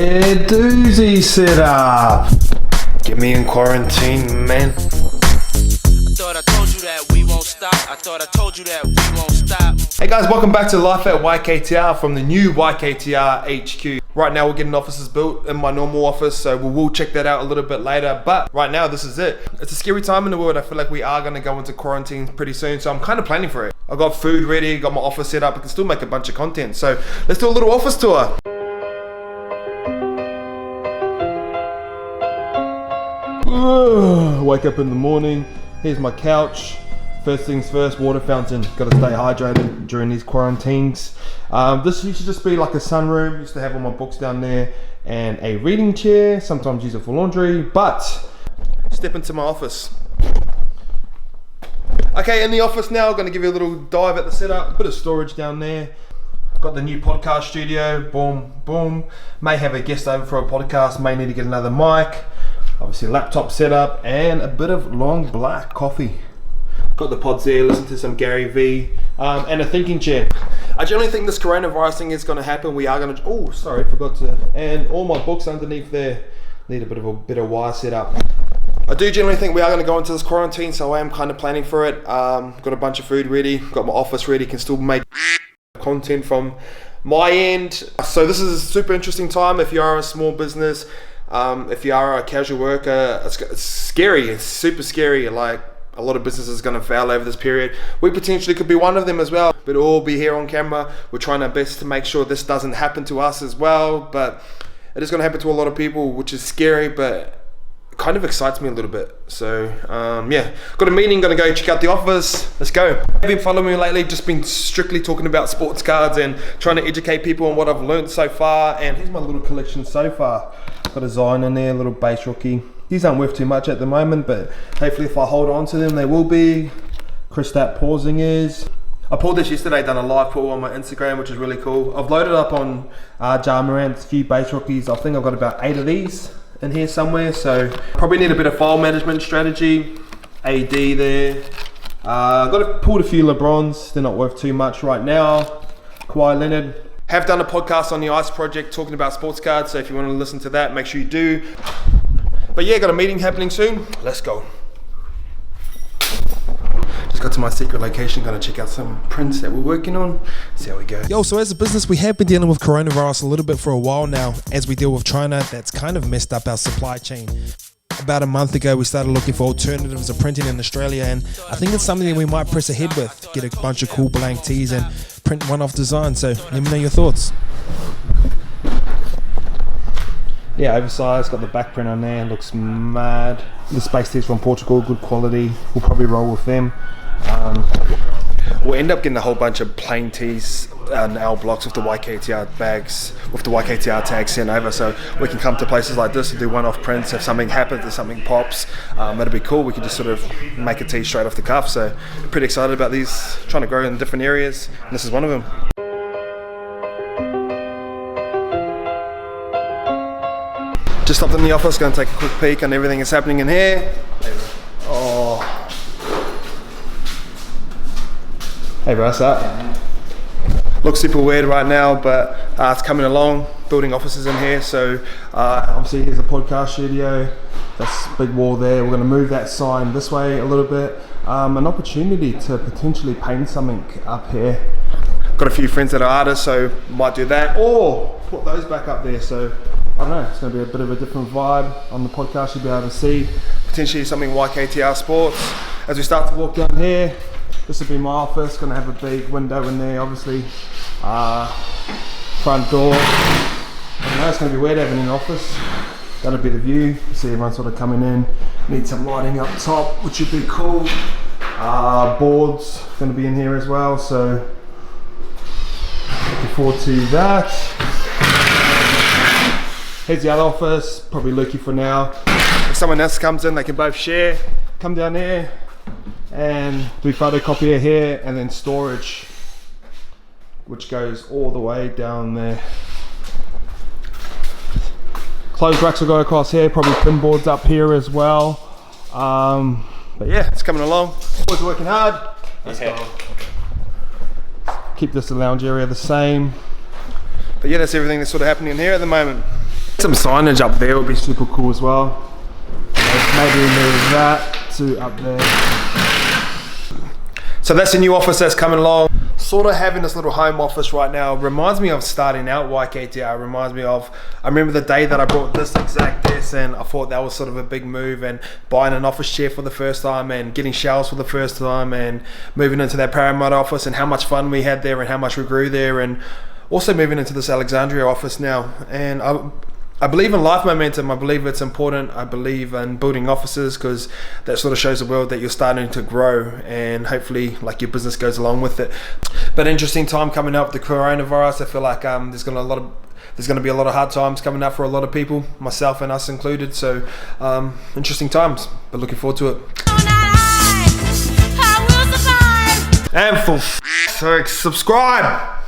A doozy setup. Get me in quarantine, man. Thought I told you that we won't stop. I thought I told you that we won't stop. Hey guys, welcome back to Life at YKTR from the new YKTR HQ. Right now we're getting offices built in my normal office, so we will check that out a little bit later. But right now this is it. It's a scary time in the world. I feel like we are going to go into quarantine pretty soon, so I'm kind of planning for it. I got food ready, got my office set up. I can still make a bunch of content. So let's do a little office tour. Wake up in the morning, here's my couch. First things first, water fountain. Got to stay hydrated during these quarantines. This used to just be like a sunroom. Used to have all my books down there and a reading chair. Sometimes use it for laundry, but step into my office. Okay, in the office now, I'm going to give you a little dive at the setup. A bit of storage down there. Got the new podcast studio. Boom, boom. May have a guest over for a podcast. May need to get another mic. Obviously laptop setup and a bit of long black coffee. Got the pods there, listen to some Gary V, and a thinking chair. I generally think this coronavirus thing is going to happen. We are going to, oh sorry, forgot to, and all my books underneath there need a bit of wire setup. I do generally think we are going to go into this quarantine, so I am kind of planning for it. Got a bunch of food ready, got my office ready, can still make content from my end. So this is a super interesting time if you are a small business. If you are a casual worker, it's scary. It's super scary. Like a lot of businesses are going to fail over this period. We potentially could be one of them as well. But all be here on camera. We're trying our best to make sure this doesn't happen to us as well. But it is going to happen to a lot of people, which is scary, but it kind of excites me a little bit. So yeah, got a meeting. Going to go check out the office. Let's go. I've been following me lately. Just been strictly talking about sports cards and trying to educate people on what I've learned so far. And here's my little collection so far. Got a Zion in there, a little base rookie. These aren't worth too much at the moment, but hopefully if I hold on to them, they will be. Kristaps Porzingis. I pulled this yesterday, done a live pull on my Instagram, which is really cool. I've loaded up on Ja Morant's few base rookies. I think I've got about 8 of these in here somewhere, so probably need a bit of file management strategy. AD there. Pulled a few LeBrons. They're not worth too much right now. Kawhi Leonard. Have done a podcast on the ICE project talking about sports cards, so if you want to listen to that, make sure you do. But yeah, got a meeting happening soon. Let's go. Just got to my secret location, gonna check out some prints that we're working on. See how we go. Yo, so as a business, we have been dealing with coronavirus a little bit for a while now as we deal with China. That's kind of messed up our supply chain. About a month ago, we started looking for alternatives of printing in Australia, and I think it's something that we might press ahead with. Get a bunch of cool blank tees and print one-off design. So let me know your thoughts. Yeah, oversized, got the back print on there, looks mad. The space tees from Portugal, good quality. We'll probably roll with them. We'll end up getting a whole bunch of plain tees and our blocks with the YKTR bags, with the YKTR tag sent over, so we can come to places like this and do one-off prints. If something happens, if something pops, that'd be cool. We can just sort of make a tee straight off the cuff. So pretty excited about these, trying to grow in different areas, and this is one of them. Just stopped in the office, going to take a quick peek on everything that's happening in here. Oh. Hey bro, what's up? Looks super weird right now, but it's coming along. Building offices in here, so obviously here's a podcast studio. That's a big wall there. We're going to move that sign this way a little bit. An opportunity to potentially paint something up here. Got a few friends that are artists, so might do that, or put those back up there. So I don't know, it's going to be a bit of a different vibe on the podcast. You'll be able to see potentially something YKTR Sports. As we start to walk down here, this will be my office. Going to have a big window in there, obviously. Front door. I don't know, it's going to be weird having an office. That'll be the view. See everyone sort of coming in. Need some lighting up top, which would be cool. Boards going to be in here as well, so looking forward to that. Here's the other office, probably Lukey for now. If someone else comes in, they can both share. Come down here and do photocopier here, and then storage, which goes all the way down there. Clothes racks will go across here, probably pin boards up here as well. But yeah, it's coming along. Boys working hard. Let's go. Keep this lounge area the same. But yeah, that's everything that's sort of happening in here at the moment. Some signage up there would be super cool as well. Maybe move that to up there. So that's the new office that's coming along. Sort of having this little home office right now reminds me of starting out YKTR. Reminds me of, I remember the day that I brought this exact desk, and I thought that was sort of a big move, and buying an office chair for the first time and getting shelves for the first time and moving into that Paramount office, and how much fun we had there and how much we grew there, and also moving into this Alexandria office now. And I believe in life momentum. I believe it's important. I believe in building offices because that sort of shows the world that you're starting to grow, and hopefully like your business goes along with it. But interesting time coming up, the coronavirus. I feel like there's going to be a lot of hard times coming up for a lot of people, myself and us included. So interesting times, but looking forward to it. And for sake, subscribe.